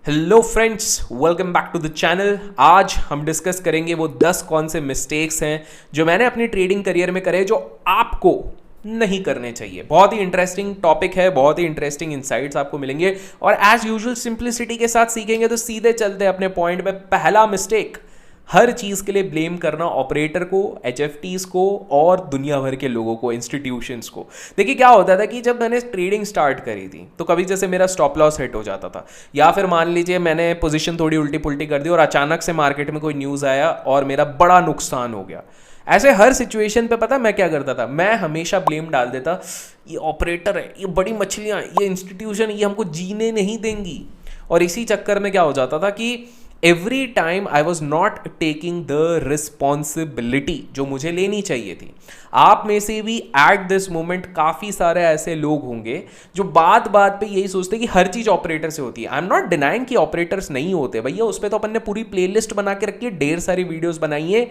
Hello friends, welcome back to the channel. आज हम discuss करेंगे वो 10 कौन से मिस्टेक्स हैं जो मैंने अपनी ट्रेडिंग करियर में करे, जो आपको नहीं करने चाहिए। बहुत ही इंटरेस्टिंग टॉपिक है, बहुत ही इंटरेस्टिंग इंसाइट्स आपको मिलेंगे और एज यूजुअल सिंप्लिसिटी के साथ सीखेंगे। तो सीधे चलते हैं अपने पॉइंट पे। पहला मिस्टेक, हर चीज़ के लिए ब्लेम करना ऑपरेटर को, एचएफटीज को और दुनिया भर के लोगों को, इंस्टीट्यूशंस को। देखिए क्या होता था कि जब मैंने ट्रेडिंग स्टार्ट करी थी तो कभी जैसे मेरा स्टॉप लॉस हिट हो जाता था, या फिर मान लीजिए मैंने पोजीशन थोड़ी उल्टी पुल्टी कर दी और अचानक से मार्केट में कोई न्यूज़ आया और मेरा बड़ा नुकसान हो गया। ऐसे हर सिचुएशन पे पता मैं क्या करता था, मैं हमेशा ब्लेम डाल देता, ये ऑपरेटर है, ये बड़ी मछलियाँ, ये इंस्टीट्यूशन, ये हमको जीने नहीं देंगी। और इसी चक्कर में क्या हो जाता था कि every time I was not taking the responsibility जो मुझे लेनी चाहिए थी। आप में से भी एट दिस मोमेंट काफ़ी सारे ऐसे लोग होंगे जो बात बात पे यही सोचते कि हर चीज़ ऑपरेटर से होती है। आई एम नॉट डिनाइंग कि ऑपरेटर्स नहीं होते भैया, उस पर तो अपन ने पूरी प्लेलिस्ट बना के रखी है, ढेर सारी वीडियोस बनाई है,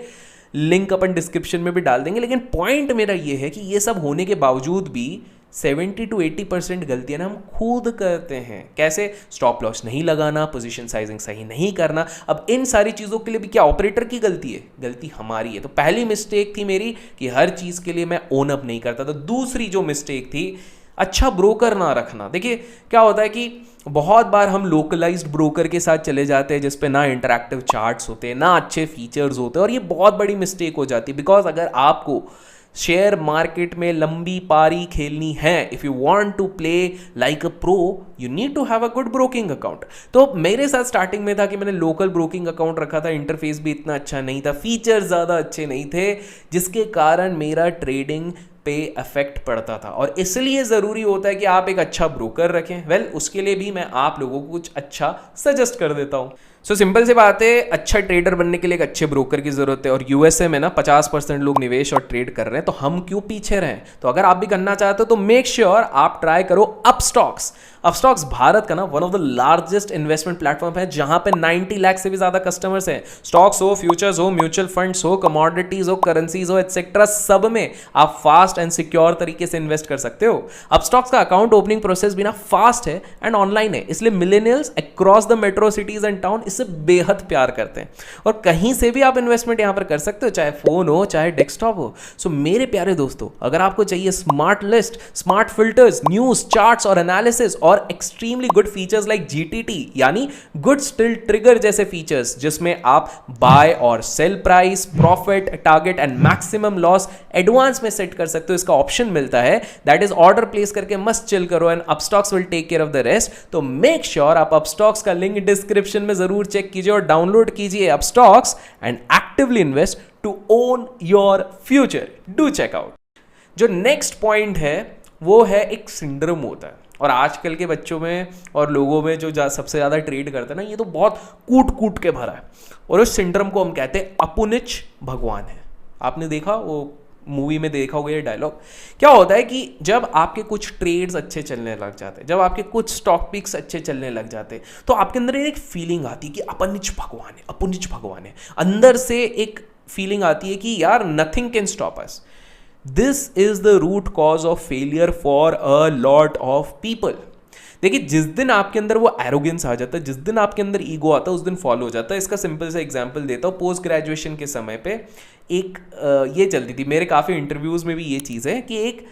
लिंक अपन डिस्क्रिप्शन में भी डाल देंगे। लेकिन पॉइंट मेरा ये है कि ये सब होने के बावजूद भी 70 to 80% गलतियां ना हम खुद करते हैं। कैसे? स्टॉप लॉस नहीं लगाना, पोजीशन साइजिंग सही नहीं करना। अब इन सारी चीज़ों के लिए भी क्या ऑपरेटर की गलती है? गलती हमारी है। तो पहली मिस्टेक थी मेरी कि हर चीज़ के लिए मैं ओन अप नहीं करता था। दूसरी जो मिस्टेक थी, अच्छा ब्रोकर ना रखना। देखिए क्या होता है कि बहुत बार हम लोकलाइज्ड ब्रोकर के साथ चले जाते हैं जिसपे ना इंटरैक्टिव चार्ट्स होते हैं, ना अच्छे फीचर्स होते हैं, और ये बहुत बड़ी मिस्टेक हो जाती है। बिकॉज अगर आपको शेयर मार्केट में लंबी पारी खेलनी है, if you want to play like a pro, you need to have a good broking account. तो मेरे साथ स्टार्टिंग में था कि मैंने लोकल ब्रोकिंग अकाउंट रखा था, इंटरफेस भी इतना अच्छा नहीं था, फीचर्स ज़्यादा अच्छे नहीं थे, जिसके कारण मेरा ट्रेडिंग पे अफेक्ट पड़ता था। और इसलिए ज़रूरी होता है कि आप एक अच्छा ब्रोकर रखें। वेल, उसके लिए भी मैं आप लोगों को कुछ अच्छा सजेस्ट कर देता हूँ। सो सिंपल सी बात है, अच्छा ट्रेडर बनने के लिए एक अच्छे ब्रोकर की जरूरत है। और यूएसए में ना 50% लोग निवेश और ट्रेड कर रहे हैं, तो हम क्यों पीछे रहें? तो अगर आप भी करना चाहते हो तो मेक श्योर आप ट्राई करो अपस्टॉक्स। अपस्टॉक्स भारत का ना one of the largest investment platform है, जहां पे 90 लाख से भी ज्यादा कस्टमर्स हैं। स्टॉक्स हो, फ्यूचर्स हो, म्यूचुअल फंड्स हो, कमोडिटीज हो, करेंसीज हो, एटसेट्रा, सब में आप फास्ट एंड सिक्योर तरीके से इन्वेस्ट कर सकते हो। अपस्टॉक्स का अकाउंट ओपनिंग प्रोसेस भी ना फास्ट है एंड ऑनलाइन है, इसलिए millennials across the metro cities and town इससे बेहद प्यार करते हैं। और कहीं से भी आप इन्वेस्टमेंट यहां पर कर सकते हो, चाहे फोन हो चाहे डेस्कटॉप हो। सो मेरे प्यारे दोस्तों, अगर आपको चाहिए smart list, smart filters, news, charts और एनालिसिस और extremely good features like GTT यानी गुड स्टिल ट्रिगर जैसे फीचर्स, जिसमें आप बाय और sale price, profit, target and maximum loss advance में सेट कर सकते हो, इसका ऑप्शन मिलता है। दैट इज ऑर्डर प्लेस करके मस्त चिल करो and Upstox will take care of the rest. तो मेक श्योर आप अपस्टॉक्स का लिंक डिस्क्रिप्शन में जरूर चेक कीजिए और डाउनलोड कीजिए Upstox and actively invest to own your future. Do check out. जो नेक्स्ट पॉइंट है वो है, एक सिंड्रोम होता है और आजकल के बच्चों में और लोगों में जो सबसे ज़्यादा ट्रेड करते हैं ना, ये तो बहुत कूट कूट के भरा है। और उस सिंड्रोम को हम कहते हैं अपुनिच भगवान है। आपने देखा, वो मूवी में देखा होगा ये डायलॉग। क्या होता है कि जब आपके कुछ ट्रेड्स अच्छे चलने लग जाते हैं, जब आपके कुछ स्टॉक पिक्स अच्छे चलने लग जाते हैं, तो आपके अंदर एक फीलिंग आती है कि अपुनिच भगवान है, अपुनिच भगवान है। अंदर से एक फीलिंग आती है कि यार nothing can stop us. This is the root cause of failure for a lot of people. देखिए, जिस दिन आपके अंदर वो एरोगेंस आ जाता है, जिस दिन आपके अंदर ईगो आता है, उस दिन फॉलो हो जाता है। इसका सिंपल सा एग्जांपल देता हूँ। पोस्ट ग्रेजुएशन के समय पे एक ये चलती थी, मेरे काफ़ी इंटरव्यूज़ में भी ये चीज़ है कि एक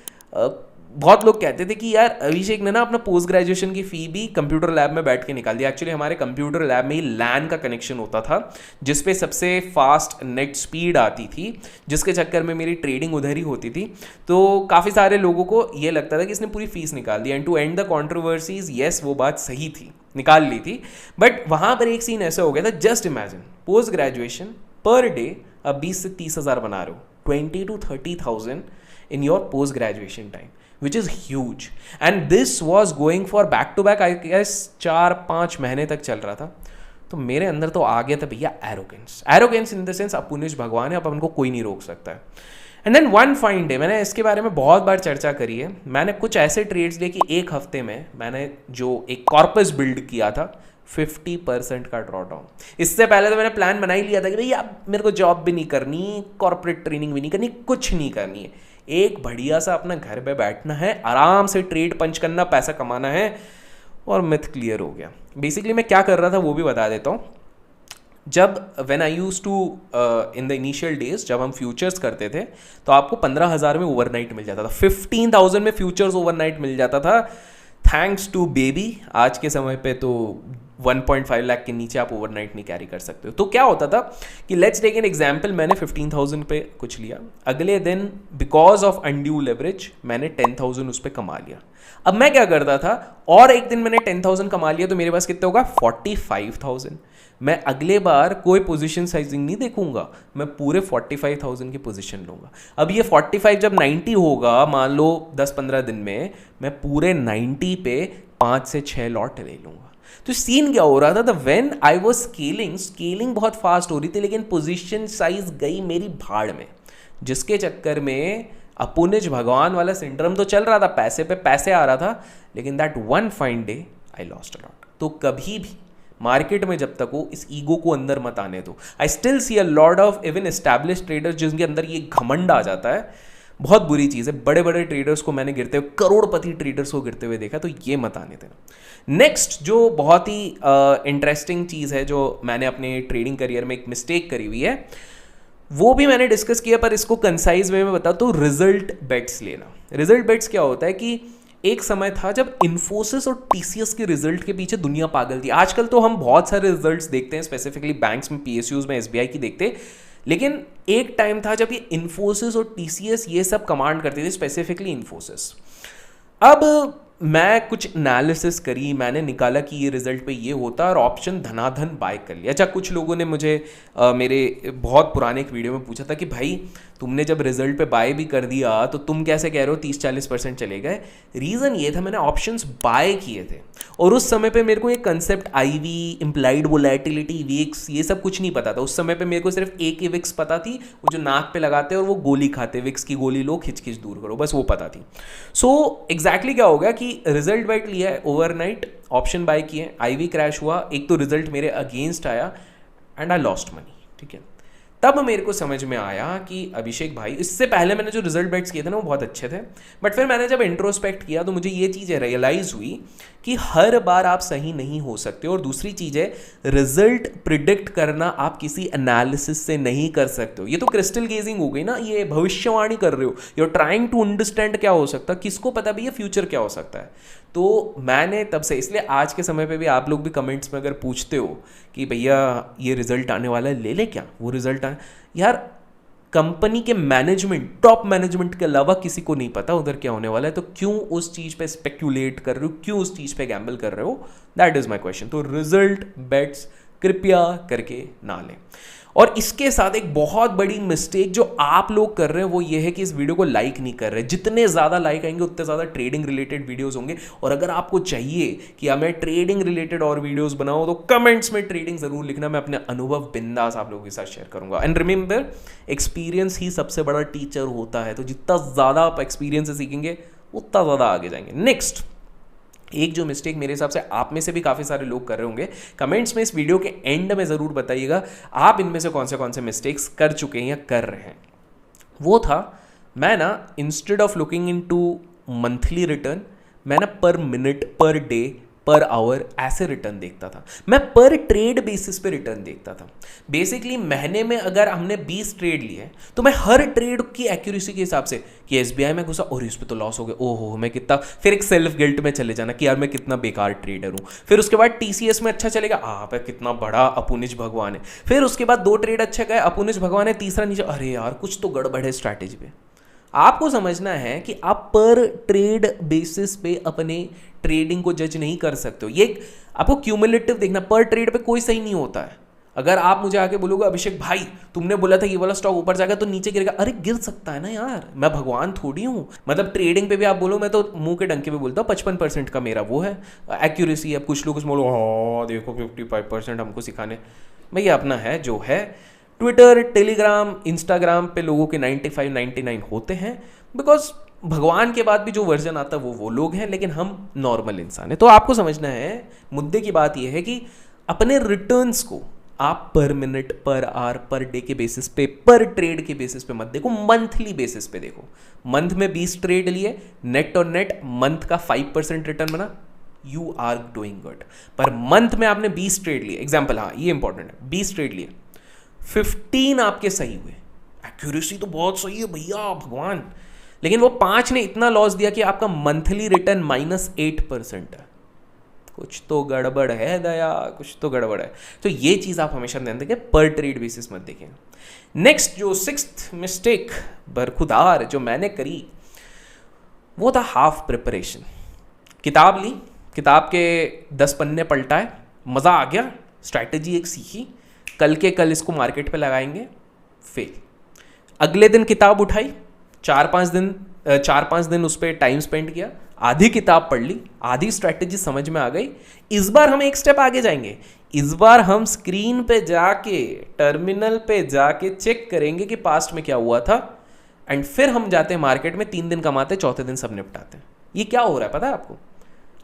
बहुत लोग कहते थे कि यार अभिषेक ने ना अपना पोस्ट ग्रेजुएशन की फ़ी भी कंप्यूटर लैब में बैठ के निकाल दिया। एक्चुअली हमारे कंप्यूटर लैब में ही लैन का कनेक्शन होता था, जिसपे सबसे फास्ट नेट स्पीड आती थी, जिसके चक्कर में मेरी ट्रेडिंग उधर ही होती थी। तो काफ़ी सारे लोगों को ये लगता था कि इसने पूरी फीस निकाल दी। And to end the controversies, yes वो बात सही थी, निकाल ली थी। बट वहाँ पर एक सीन ऐसा हो गया था, just imagine post graduation per day अब 20 से 30 हज़ार बना रहे हो, 20 to 30,000 in your post graduation time, which is huge. And this was going for back to back, I guess 4-5 महीने तक चल रहा था। तो मेरे अंदर तो आ गया था भैया एरोगेंस इन द सेंस अपुनिश भगवान है, अब उनको कोई नहीं रोक सकता है। And then one fine day, मैंने इसके बारे में बहुत बार चर्चा करी है, मैंने कुछ ऐसे ट्रेड्स लिए कि एक हफ्ते में मैंने जो एक कॉर्पस बिल्ड किया था, 50% का ड्रॉ डाउन। इससे पहले तो मैंने प्लान बना ही लिया था कि भाई अब मेरे को जॉब भी नहीं करनी, कॉर्पोरेट ट्रेनिंग भी नहीं करनी, कुछ नहीं करनी है, एक बढ़िया सा अपना घर पे बैठना है, आराम से ट्रेड पंच करना, पैसा कमाना है। और मिथ क्लियर हो गया। बेसिकली मैं क्या कर रहा था वो भी बता देता हूँ। जब when I use to in the initial days जब हम फ्यूचर्स करते थे तो आपको 15,000 में ओवरनाइट मिल जाता था, 15,000 में फ्यूचर्स ओवरनाइट मिल जाता था, थैंक्स टू बेबी। आज के समय पे तो 1.5 लाख के नीचे आप ओवरनाइट नहीं कैरी कर सकते हो। तो क्या होता था कि लेट्स टेक एन एग्जांपल, मैंने 15,000 पे कुछ लिया, अगले दिन बिकॉज ऑफ अनड्यू लेवरेज मैंने 10,000 उस पर कमा लिया। अब मैं क्या करता था, और एक दिन मैंने 10,000 कमा लिया तो मेरे पास कितना होगा 45,000। मैं अगले बार कोई पोजीशन साइजिंग नहीं देखूंगा, मैं पूरे 45,000 की पोजीशन लूंगा। अब ये 45 जब 90 होगा, मान लो 10-15 दिन में, मैं पूरे 90 पे 5 से 6 लॉट ले लूंगा। तो सीन क्या हो रहा था, the when I was scaling बहुत फास्ट हो रही थी, लेकिन पोजीशन साइज गई मेरी भाड़ में, जिसके चक्कर में अपुनिज भगवान वाला सिंड्रोम तो चल रहा था, पैसे पे पैसे आ रहा था, लेकिन that one fine day I lost a lot. तो कभी भी मार्केट में जब तक हो, इस ईगो को अंदर मत आने दो। I still see a lot of even established traders जिनके अंदर ये घमंड आ जाता है, बहुत बुरी चीज़ है। बड़े बड़े ट्रेडर्स को मैंने गिरते हुए, करोड़पति ट्रेडर्स को गिरते हुए देखा, तो ये मत आने देना। नेक्स्ट जो बहुत ही इंटरेस्टिंग चीज़ है जो मैंने अपने ट्रेडिंग करियर में एक मिस्टेक करी हुई है, वो भी मैंने डिस्कस किया, पर इसको कंसाइज वे में बताता हूँ। रिजल्ट बेट्स लेना। रिजल्ट बेट्स क्या होता है कि एक समय था जब इन्फोसिस और टीसीएस के रिजल्ट के पीछे दुनिया पागल थी। आजकल तो हम बहुत सारे रिजल्ट्स देखते हैं, स्पेसिफिकली बैंक्स में, पीएसयूज में, एसबीआई की देखते, लेकिन एक टाइम था जब ये इन्फोसिस और टीसीएस ये सब कमांड करते थे, स्पेसिफिकली इन्फोसिस। अब मैं कुछ एनालिसिस करी, मैंने निकाला कि ये रिजल्ट पे ये होता है, और ऑप्शन धनाधन बाय कर लिया। अच्छा, कुछ लोगों ने मुझे मेरे बहुत पुराने एक वीडियो में पूछा था कि भाई तुमने जब रिजल्ट पे बाय भी कर दिया तो तुम कैसे कह रहे हो 30-40% चले गए। रीज़न ये था, मैंने ऑप्शंस बाय किए थे, और उस समय पे मेरे को ये concept IV, implied volatility, VIX, ये सब कुछ नहीं पता था। उस समय पे मेरे को सिर्फ एक ही विक्स पता थी, वो जो नाक पे लगाते हैं और वो गोली खाते, विक्स की गोली लो, खिंच खिंच दूर करो, बस वो पता थी। सो एग्जैक्टली क्या हो गया कि रिजल्ट बाइट लिया है, ओवरनाइट ऑप्शन बाय किए, आईवी क्रैश हुआ, एक तो रिजल्ट मेरे अगेंस्ट आया एंड आई लॉस्ट मनी। ठीक है, तब मेरे को समझ में आया कि अभिषेक भाई, इससे पहले मैंने जो रिजल्ट बेट्स किए थे ना वो बहुत अच्छे थे, बट फिर मैंने जब इंट्रोस्पेक्ट किया तो मुझे ये चीज़ रियलाइज़ हुई कि हर बार आप सही नहीं हो सकते। और दूसरी चीज़ है, रिजल्ट प्रिडिक्ट करना आप किसी एनालिसिस से नहीं कर सकते हो। ये तो क्रिस्टल गेजिंग हो गई ना, ये भविष्यवाणी कर रहे हो, you are trying to understand क्या हो सकता है, किसको पता भैया फ्यूचर क्या हो सकता है। तो मैंने तब से, इसलिए आज के समय पे भी आप लोग भी कमेंट्स में अगर पूछते हो कि भैया ये रिजल्ट आने वाला है, ले ले क्या वो रिजल्ट आए, यार कंपनी के मैनेजमेंट, टॉप मैनेजमेंट के अलावा किसी को नहीं पता उधर क्या होने वाला है, तो क्यों उस चीज़ पे स्पेक्यूलेट कर रहे हो, क्यों उस चीज़ पे गैम्बल कर रहे हो, दैट इज़ माय क्वेश्चन। तो रिजल्ट बेट्स कृपया करके ना लें। और इसके साथ एक बहुत बड़ी मिस्टेक जो आप लोग कर रहे हैं वो ये है कि इस वीडियो को लाइक नहीं कर रहे। जितने ज़्यादा लाइक आएंगे उतने ज़्यादा ट्रेडिंग रिलेटेड वीडियोस होंगे। और अगर आपको चाहिए कि मैं ट्रेडिंग रिलेटेड और वीडियोस बनाऊं तो कमेंट्स में ट्रेडिंग ज़रूर लिखना, मैं अपने अनुभव बिंदास आप लोगों के साथ शेयर करूंगा। एंड रिमेंबर, एक्सपीरियंस ही सबसे बड़ा टीचर होता है, तो जितना ज़्यादा आप एक्सपीरियंस से सीखेंगे उतना ज़्यादा आगे जाएंगे। नेक्स्ट, एक जो मिस्टेक मेरे हिसाब से आप में से भी काफ़ी सारे लोग कर रहे होंगे, कमेंट्स में इस वीडियो के एंड में ज़रूर बताइएगा आप इनमें से कौन से मिस्टेक्स कर चुके हैं या कर रहे हैं। वो था, मैं ना instead of looking into monthly return, मैं ना पर minute, per day, per hour ऐसे रिटर्न देखता था। मैं पर ट्रेड बेसिस पे रिटर्न देखता था। बेसिकली महीने में अगर हमने 20 ट्रेड लिए तो मैं हर ट्रेड की एक्यूरेसी के हिसाब से कि एसबीआई में घुसा और इस पे तो लॉस हो गया, ओहो मैं कितना, फिर एक सेल्फ गिल्ट में चले जाना कि यार मैं कितना बेकार ट्रेडर हूँ। फिर उसके बाद टीसीएस में अच्छा चलेगा, आप कितना बड़ा अपुनिज भगवान है। फिर उसके बाद 2 ट्रेड अच्छे गए, अपुनिज भगवान है, तीसरा नीचे, अरे यार कुछ तो गड़बड़ है स्ट्रैटेजी पे। आपको समझना है कि आप पर ट्रेड बेसिस पे अपने ट्रेडिंग को जज नहीं कर सकते हो। ये आपको क्यूमुलेटिव देखना, पर ट्रेड पे कोई सही नहीं होता है। अगर आप मुझे आके बोलोगे अभिषेक भाई तुमने बोला था ये वाला स्टॉक ऊपर जाएगा तो नीचे गिरेगा, अरे गिर सकता है ना यार, मैं भगवान थोड़ी हूँ। मतलब ट्रेडिंग पे भी आप बोलो, मैं तो मुंह के डंके पे बोलता हूँ 55% का मेरा वो है एक्यूरेसी। अब कुछ लोग बोलो हाँ देखो 55% हमको सिखाने, भैया अपना है जो है। ट्विटर, टेलीग्राम, इंस्टाग्राम पे लोगों के 95-99 होते हैं, बिकॉज भगवान के बाद भी जो वर्जन आता है वो लोग हैं, लेकिन हम नॉर्मल इंसान हैं। तो आपको समझना है, मुद्दे की बात यह है कि अपने रिटर्न्स को आप पर minute, per hour, per day के बेसिस पे, पर ट्रेड के बेसिस पे मत देखो, मंथली बेसिस पे देखो। मंथ में 20 ट्रेड लिए, नेट और नेट मंथ का 5% रिटर्न बना, यू आर डूइंग गुड। पर मंथ में आपने 20 ट्रेड लिए, एग्जाम्पल, हाँ ये इंपॉर्टेंट है, 20 ट्रेड लिए, 15 आपके सही हुए, एक्यूरेसी तो बहुत सही है भैया भगवान, लेकिन वो 5 ने इतना लॉस दिया कि आपका मंथली रिटर्न -8% है। कुछ तो गड़बड़ है दया, कुछ तो गड़बड़ है। तो ये चीज़ आप हमेशा ध्यान देंगे, पर ट्रेड बेसिस मत देखें। नेक्स्ट जो 6th मिस्टेक बरखुदार जो मैंने करी वो था हाफ प्रिपरेशन। किताब ली, किताब के 10 पन्ने पलटाए, मज़ा आ गया, स्ट्रैटेजी एक सीखी, कल के कल इसको मार्केट पे लगाएंगे, फेल। अगले दिन किताब उठाई, 4-5 दिन उस पर टाइम स्पेंड किया, आधी किताब पढ़ ली, आधी स्ट्रैटेजी समझ में आ गई। इस बार हम एक स्टेप आगे जाएंगे, इस बार हम स्क्रीन पे जाके, टर्मिनल पे जाके चेक करेंगे कि पास्ट में क्या हुआ था, एंड फिर हम जाते हैं मार्केट में, 3 दिन कमाते, चौथे दिन सब निपटाते हैं। ये क्या हो रहा है पता है आपको?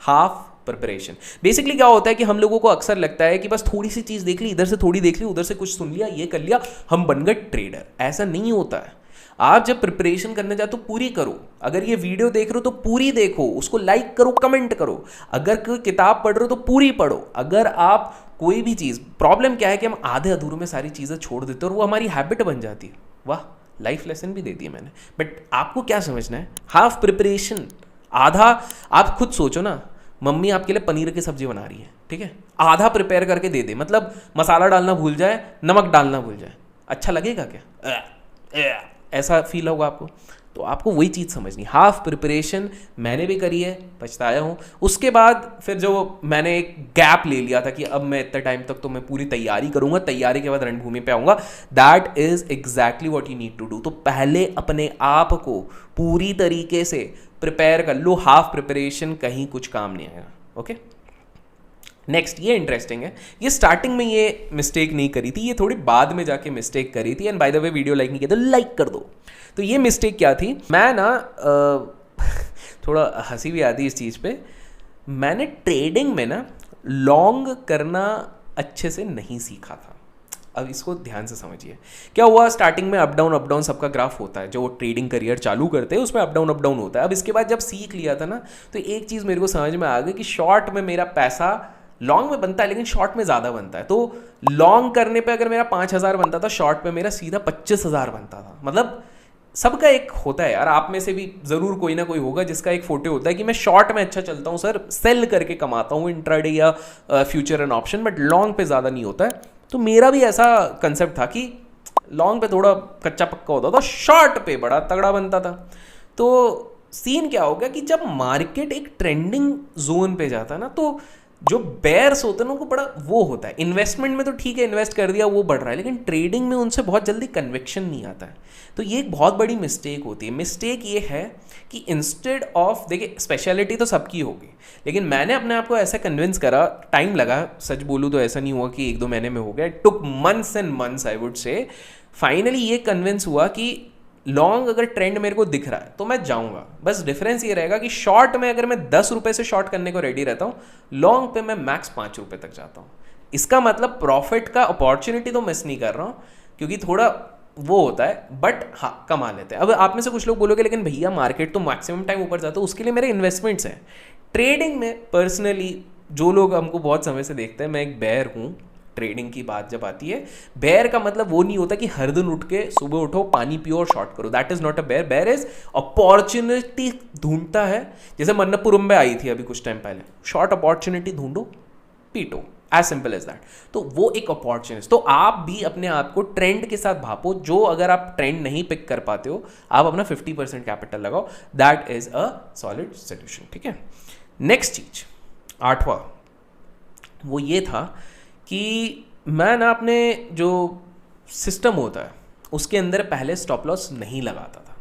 Half preparation. बेसिकली क्या होता है कि हम लोगों को अक्सर लगता है कि बस थोड़ी सी चीज़ देख ली, इधर से थोड़ी देख ली, उधर से कुछ सुन लिया, ये कर लिया, हम बन गए ट्रेडर। ऐसा नहीं होता है। आप जब प्रिपरेशन करने जाओ तो पूरी करो। अगर ये वीडियो देख रहे हो तो पूरी देखो, उसको लाइक करो, कमेंट करो। अगर कोई किताब पढ़ रहे हो तो पूरी पढ़ो। अगर आप कोई भी चीज़, प्रॉब्लम क्या है कि हम आधे अधूरे में सारी चीज़ें छोड़ देते हैं और वो हमारी हैबिट बन जाती है। वाह, लाइफ लेसन भी दे दिया मैंने। बट आपको क्या समझना है, हाफ प्रिपरेशन, आधा। आप खुद सोचो ना, मम्मी आपके लिए पनीर की सब्जी बना रही है, ठीक है, आधा प्रिपेयर करके दे दे, मतलब मसाला डालना भूल जाए, नमक डालना भूल जाए, अच्छा लगेगा क्या? ऐसा फील होगा आपको। तो आपको वही चीज़ समझनी, हाफ प्रिपरेशन मैंने भी करी है, पछताया हूँ। उसके बाद फिर जो मैंने एक गैप ले लिया था कि अब मैं इतने टाइम तक तो मैं पूरी तैयारी करूँगा, तैयारी के बाद रणभूमि पे आऊँगा, that is exactly what you need to do. तो पहले अपने आप को पूरी तरीके से प्रिपेयर कर लो, हाफ प्रिपरेशन कहीं कुछ काम नहीं आएगा। ओके, नेक्स्ट, ये इंटरेस्टिंग है, ये स्टार्टिंग में ये मिस्टेक नहीं करी थी, ये थोड़ी बाद में जाके मिस्टेक करी थी। And by the way, video like नहीं किया तो लाइक कर दो। तो ये मिस्टेक क्या थी, मैं ना थोड़ा हंसी भी आती है इस चीज़ पे, मैंने ट्रेडिंग में ना लॉन्ग करना अच्छे से नहीं सीखा था। अब इसको ध्यान से समझिए, क्या हुआ, स्टार्टिंग में अप डाउन सबका ग्राफ होता है, जो ट्रेडिंग करियर चालू करते हैं उसमें अप डाउन होता है। अब इसके बाद जब सीख लिया था ना, तो एक चीज़ मेरे को समझ में आ गई कि शॉर्ट में मेरा पैसा लॉन्ग में बनता है लेकिन शॉर्ट में ज़्यादा बनता है। तो लॉन्ग करने पे अगर मेरा 5,000 बनता था, शॉर्ट पे मेरा सीधा 25,000 बनता था। मतलब सबका एक होता है यार, आप में से भी ज़रूर कोई ना कोई होगा जिसका एक फोटो होता है कि मैं शॉर्ट में अच्छा चलता हूँ सर, सेल करके कमाता हूँ इंट्राडे या future and option, but long पे ज़्यादा नहीं होता है। तो मेरा भी ऐसा कंसेप्ट था कि लॉन्ग पे थोड़ा कच्चा पक्का होता था, शॉर्ट पे बड़ा तगड़ा बनता था। तो सीन क्या हो गया कि जब मार्केट एक ट्रेंडिंग जोन पे जाता है ना, तो जो बेयर्स होते हैं ना, उनको बड़ा वो होता है। इन्वेस्टमेंट में तो ठीक है, इन्वेस्ट कर दिया वो बढ़ रहा है, लेकिन ट्रेडिंग में उनसे बहुत जल्दी कन्विक्शन नहीं आता है। तो ये एक बहुत बड़ी मिस्टेक होती है। मिस्टेक ये है कि इंस्टेड ऑफ, देखिए स्पेशलिटी तो सबकी होगी, लेकिन मैंने अपने आप को ऐसा कन्विंस करा, टाइम लगा, सच बोलूँ तो ऐसा नहीं हुआ कि 1-2 महीने में हो गया, it took months and months I would say. Finally ये कन्विंस हुआ कि लॉन्ग अगर ट्रेंड मेरे को दिख रहा है तो मैं जाऊंगा। बस डिफरेंस ये रहेगा कि शॉर्ट में अगर मैं 10 रुपये से शॉर्ट करने को रेडी रहता हूँ, लॉन्ग पे मैं मैक्स 5 रुपये तक जाता हूँ। इसका मतलब प्रॉफिट का अपॉर्चुनिटी तो मिस नहीं कर रहा हूँ, क्योंकि थोड़ा वो होता है, बट हाँ कमा लेते हैं। अब आप में से कुछ लोग बोलोगे लेकिन भैया मार्केट तो मैक्सिमम टाइम ऊपर जाता है, उसके लिए मेरे इन्वेस्टमेंट्स हैं। ट्रेडिंग में पर्सनली जो लोग हमको बहुत समय से देखते हैं, मैं एक बेयर हूँ। ट्रेडिंग की बात जब आती है, बेयर का मतलब वो नहीं होता कि हर दिन उठ के सुबह उठो, पानी पियो और शॉर्ट करो, that is not a bear. Bear is opportunity ढूंढता है, जैसे मन्नपुरम में आई थी अभी कुछ टाइम पहले, शॉर्ट अपॉर्चुनिटी ढूंढो, पीटो, एज सिंपल एज दैट। तो वो एक अपॉर्चुनिटी। तो आप भी अपने आप को ट्रेंड के साथ भापो, जो अगर आप ट्रेंड नहीं पिक कर पाते हो, आप अपना 50% कैपिटल लगाओ, that is a solid solution. ठीक है, नेक्स्ट चीज 8वां वो ये था कि मैं ना अपने जो सिस्टम होता है उसके अंदर पहले स्टॉप लॉस नहीं लगाता था,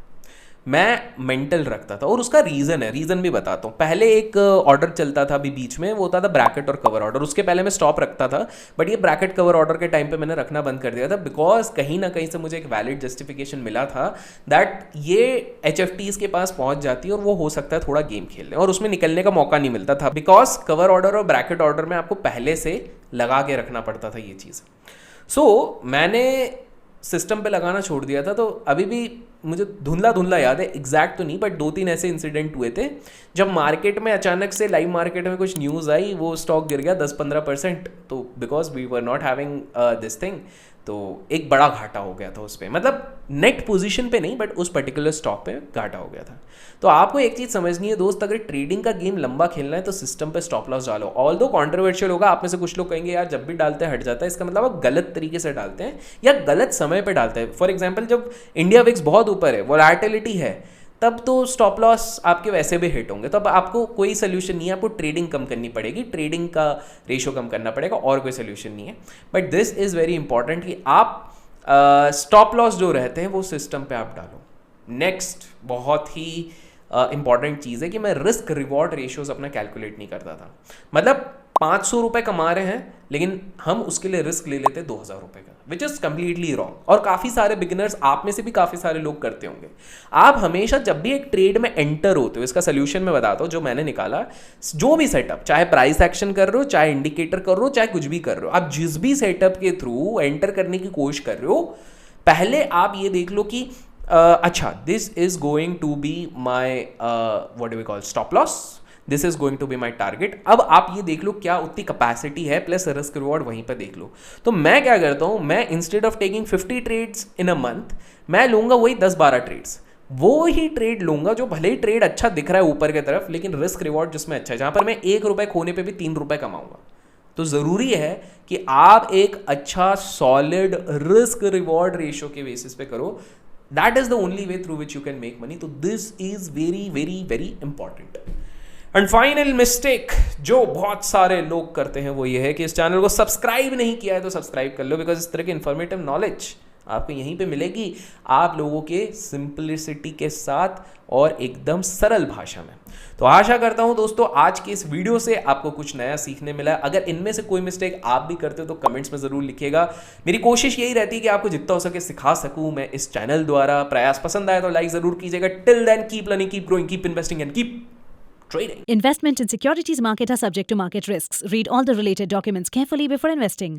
मैं मेंटल रखता था। और उसका रीज़न भी बताता हूँ। पहले एक ऑर्डर चलता था अभी बीच में, वो होता था ब्रैकेट और कवर ऑर्डर। उसके पहले मैं स्टॉप रखता था, बट ये ब्रैकेट कवर ऑर्डर के टाइम पे मैंने रखना बंद कर दिया था, बिकॉज कहीं ना कहीं से मुझे एक वैलिड जस्टिफिकेशन मिला था दैट ये HFTs के पास पहुंच जाती है और वो हो सकता है थोड़ा गेम खेलने, और उसमें निकलने का मौका नहीं मिलता था, बिकॉज कवर ऑर्डर और ब्रैकेट ऑर्डर में आपको पहले से लगा के रखना पड़ता था ये चीज़। सो मैंने सिस्टम पे लगाना छोड़ दिया था। तो अभी भी मुझे धुंधला धुंधला याद है, एग्जैक्ट तो नहीं, बट 2-3 ऐसे इंसिडेंट हुए थे जब मार्केट में अचानक से लाइव मार्केट में कुछ न्यूज़ आई, वो स्टॉक गिर गया 10-15%, तो because we were not having this thing, तो एक बड़ा घाटा हो गया था उस पर, मतलब नेट पोजीशन पे नहीं बट उस पर्टिकुलर स्टॉक पे घाटा हो गया था। तो आपको एक चीज़ समझनी है दोस्त, अगर ट्रेडिंग का गेम लंबा खेलना है तो सिस्टम पे स्टॉप लॉस डालो। ऑल दो कॉन्ट्रोवर्शियल होगा, आप में से कुछ लोग कहेंगे यार जब भी डालते हैं हट जाता है, इसका मतलब आप गलत तरीके से डालते हैं या गलत समय पे डालते हैं। फॉर एग्जाम्पल जब इंडिया विक्स बहुत ऊपर है, वोलेटिलिटी है, तब तो स्टॉप लॉस आपके वैसे भी हिट होंगे, तो अब आपको कोई सोल्यूशन नहीं है, आपको ट्रेडिंग कम करनी पड़ेगी, ट्रेडिंग का रेशो कम करना पड़ेगा, और कोई सोल्यूशन नहीं है। But this is very important कि आप स्टॉप लॉस जो रहते हैं वो सिस्टम पे आप डालो। नेक्स्ट बहुत ही इंपॉर्टेंट चीज़ है कि मैं रिस्क रिवॉर्ड रेशियोज अपना कैलकुलेट नहीं करता था। मतलब 500 रुपये कमा रहे हैं लेकिन हम उसके लिए रिस्क ले लेते 2000 रुपये का, विच इज़ कम्प्लीटली रॉन्ग। और काफ़ी सारे बिगिनर्स, आप में से भी काफ़ी सारे लोग करते होंगे। आप हमेशा जब भी एक ट्रेड में एंटर होते हो, इसका सोल्यूशन मैं बताता हूँ जो मैंने निकाला। जो भी सेटअप, चाहे प्राइस एक्शन कर रहे हो, चाहे इंडिकेटर कर रहे हो, चाहे कुछ भी कर रहे हो, आप जिस भी सेटअप के थ्रू एंटर करने की कोशिश कर रहे हो, पहले आप ये देख लो कि अच्छा this is going to be my what do we call stop loss, this is going to be my target. अब आप ये देख लो क्या उतनी कैपेसिटी है, प्लस रिस्क रिवॉर्ड वहीं पर देख लो। तो मैं क्या करता हूँ, मैं instead of taking 50 trades in a month, मैं लूंगा वही 10-12 ट्रेड्स। वो ही ट्रेड लूंगा जो भले ही ट्रेड अच्छा दिख रहा है ऊपर की तरफ, लेकिन रिस्क रिवॉर्ड जिसमें अच्छा है, जहां पर मैं 1 रुपए खोने पे भी 3 रुपए कमाऊंगा। तो ज़रूरी है कि आप एक अच्छा सॉलिड रिस्क रिवॉर्ड रेशियो के बेसिस पे करो। That is the only way through which you can make money. तो this is very very very important. And final mistake जो बहुत सारे लोग करते हैं वो ये है कि इस चैनल को सब्सक्राइब नहीं किया है तो सब्सक्राइब कर लो, बिकॉज इस तरह की इंफॉर्मेटिव नॉलेज आपको यहीं पे मिलेगी, आप लोगों के सिंपलिसिटी के साथ और एकदम सरल भाषा में। तो आशा करता हूं दोस्तों आज की इस वीडियो से आपको कुछ नया सीखने मिला। अगर इनमें से कोई मिस्टेक आप भी करते हो तो कमेंट्स में ज़रूर लिखिएगा। मेरी कोशिश यही रहती है कि आपको जितना हो सके सिखा सकूं मैं इस चैनल द्वारा। प्रयास पसंद आया तो लाइक ज़रूर कीजिएगा। Till then keep learning, keep growing, keep investing and keep trading. Investment in securities market are subject to market risks. Read all the related documents carefully before investing.